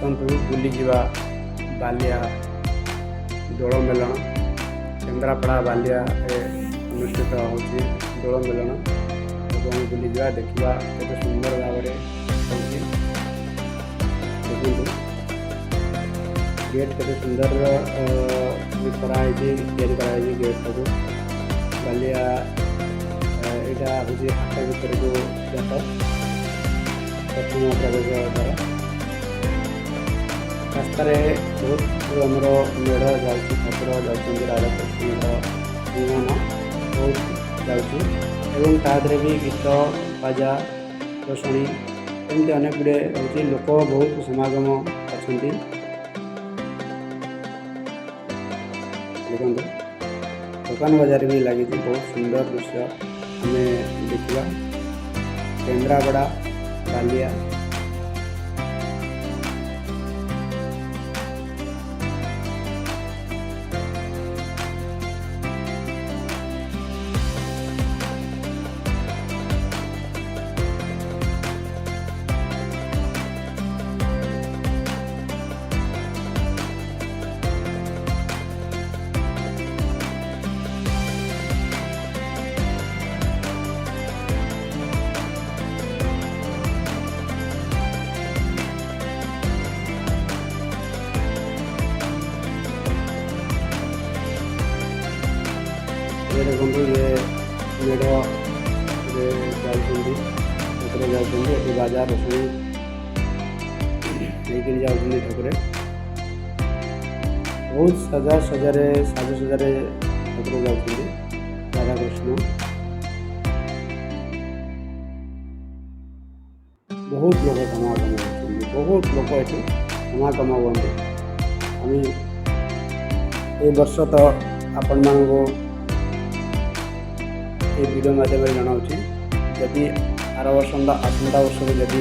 आसतु बुलीजा बालिया दोल melon Kendrapara Ballia अनुष्ठित होची दोल melon एवं बुलीजा देखा केते सुंदर भाव में देखु गेट केते सुंदर कराई तैयारी गेट को बालिया यहाँ हूँ हाथ भर को जात प्रथम प्रवेश द्वार रास्त बहुत आमर मेढ़ जाऊँगी ठाकुर जाऊँगी राधाकृष्ण विमान बहुत जाऊँगी तादे भी गीत बाजा रोषणी एमती अनेक गुड़े हूँ लोक बहुत समागम अच्छा देखो दुकान बाजार भी लगी बहुत सुंदर दृश्य आम देखा केन्द्रापड़ा बालिया ये देखो ये मेढ़ जाऊँगी बाजार रोषणी लेकिन जाऊँगी ठाकुर बहुत सजा सजारे साज सजारे ठाकुर जाऊँगी राधाकृष्ण बहुत लोग समागम होती बहुत लोग ये समागम हुए आम ये वर्ष तो आपण मानक ये वीडियो माध्यम जनाऊँ जदि आर वर्ष आसंता वर्ष को जदि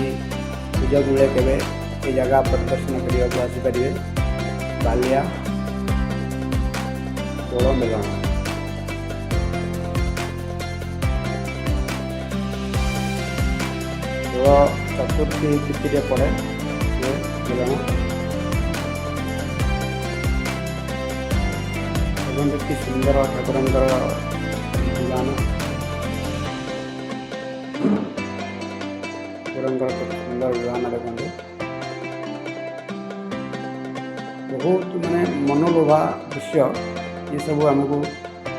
सुजोग मिले केवे ये जगह प्रदर्शन करने को आसीपारे बालिया दोल मेलन दोल चतुर्थी तिथि पड़े ये मेलन एवं सुंदर ठाकुर विमान सुंदर विमान देखते बहुत माने मनोलोभा दृश्य ये सब आमको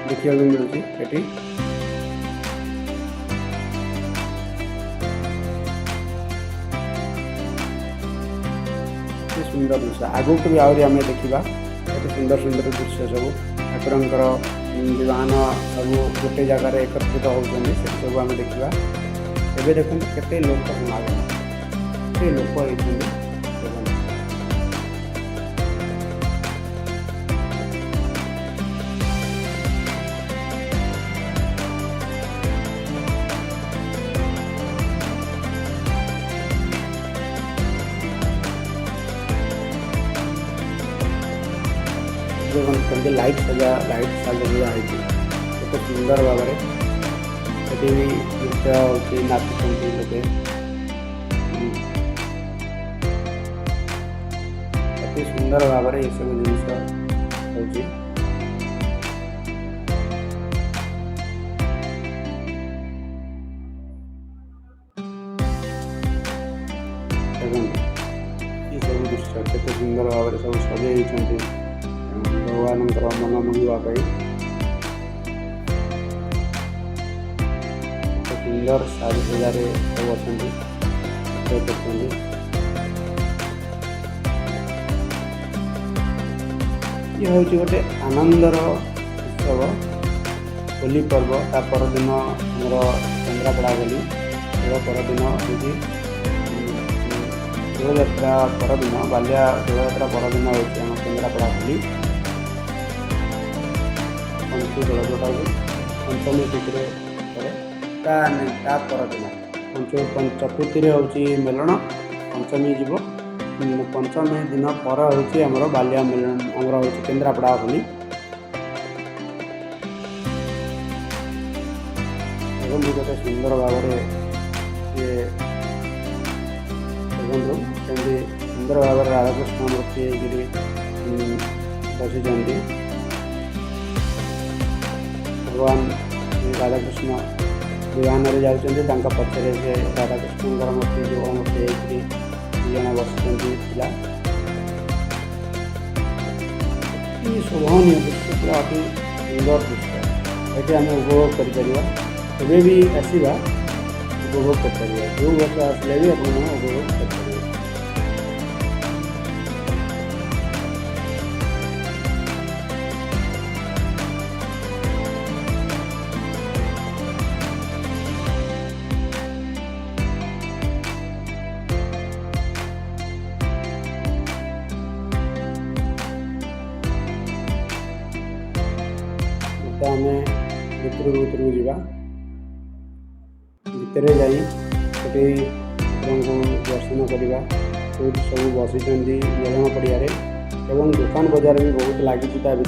देखा मिलूँ ये सुंदर दृश्य आगू को भी आहरी आम देखा सुंदर सुंदर दृश्य सब ठाकुर विमान सब गोटे जगार एकत्रित होती सब आम देखा एवं देखते केते लोक समागम केते लोक होती देखते लाइट सजा है सुंदर भाव में ये नृत्य होती नाचुंट लोग अति सुंदर भाव में ये सब जिनस ये सब दृश्य केते सुंदर भाव में सब सजे भगवान मन मोहिवाई सुंदर साज सजारे सब अच्छा ये हूँ गोटे आनंदर उत्सव होली पर्व ता परदिन आमर केन्द्रापड़ा होली परदिन हूँ दोलयात्रा परदिन बालिया दोलयात्रा परदिन हूँ आम केन्द्रापड़ा होली पंचमी दोल जोटा पंचमी तिथि ता परदिन चतुर्थी हूँ मेलन पंचमी जीव पंचमी दिन पर हूँ आमर बालिया मेलन आमर हूँ केन्द्रापड़ा होली एवं गोटे सुंदर भाव में ये सुंदर सुंदर भाव में राधाकृष्ण मूर्ति बसी भगवान श्री राधाकृष्ण विमान में जाऊँच पचर से राधाकृष्ण मूर्ति जो मूर्ति जन बस पिला शोभनीय दृश्य पूरा अति सुंदर दृश्य ये आम उपभोग कर भी आसवा उपभोग कर जो वर्ष आसले भी आप उपभोग कर आम भितर जावा भितर जाते दर्शन करवा सब बसी मेलन पड़िया एवं दुकान बजार भी बहुत लगी भितर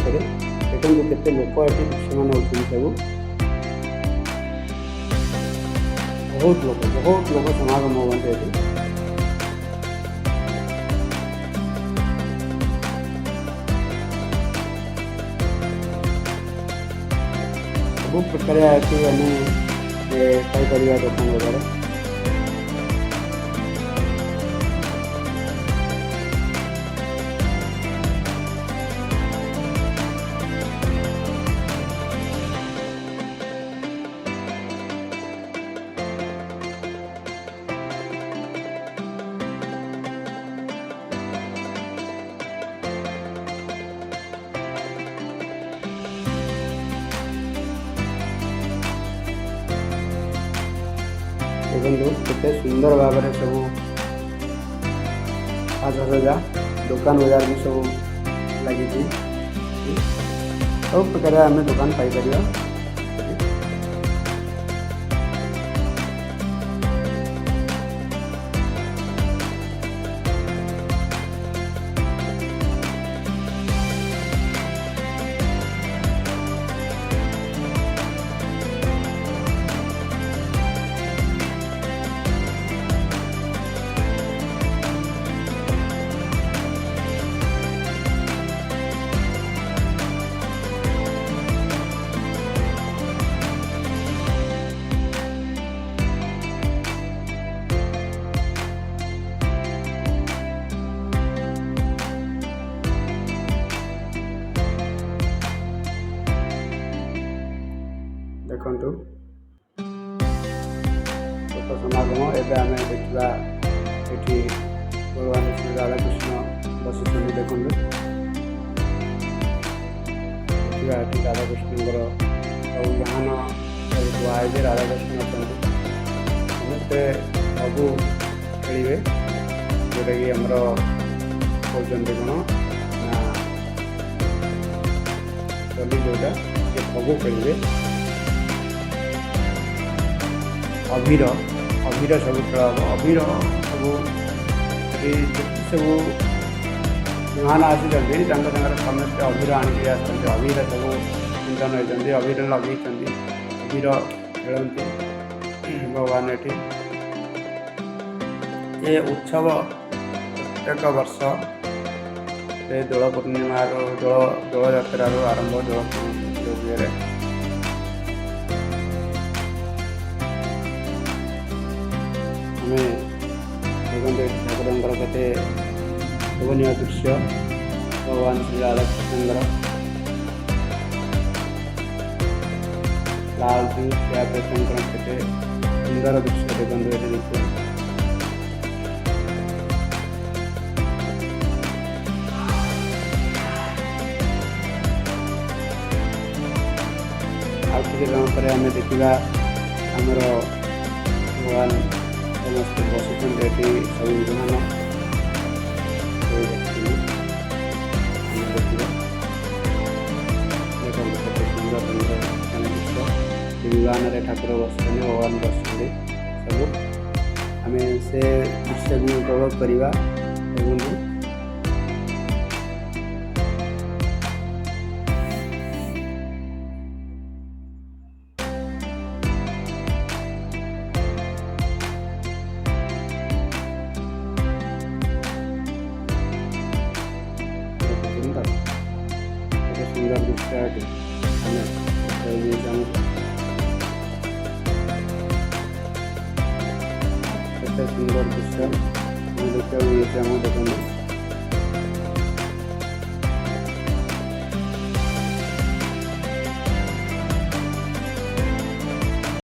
देखो केते लोक ये दृश्यमान होती सब बहुत लोक समागम होते ये सब प्रकार आम पाइपर दुकान बजार देखो केते सुंदर भाव में सब साजसजा दुकान बजार भी सब लगी सब प्रकार आम दुकान पाइपर देखु लोक समागम एवं आम देखा ये भगवान श्री राधाकृष्ण बसी देखु देखा राधाकृष्ण सब जहान सब बुआई राधाकृष्ण समस्ते सबू खेलेंगे जोटा कि आमर कहते कौन ना चली जोटा सबू खेलेंगे अबीर अबीर सब खेल अबीर सब सब विमान आसी समस्त अबीर आणिक अबीर सब चिंतन होती अबीर लगे अबीर खेलती भगवान ये उत्सव प्रत्येक वर्ष से दोल पूर्णिमा दोल यात्रा आरंभ दोल देखते ठाकुर के शोभनीय दृश्य भगवान श्री राधाकृष्ण लाल के सुंदर दृश्य देखते आगे आम देखा आमर भगवान समस्त बसुन सब विमान सुंदर सुंदर विमान ठाकुर बस भगवान बस सब आम से दृश्य भी उपभोग करवा। ସୁନ୍ଦର ଦୃଶ୍ୟ ଅଟେ ଆମେ କେତେ ସୁନ୍ଦର ଦୃଶ୍ୟ ଦେଖିବାକୁ ମିଳୁଛି ଆମ ଦୋକାନରେ।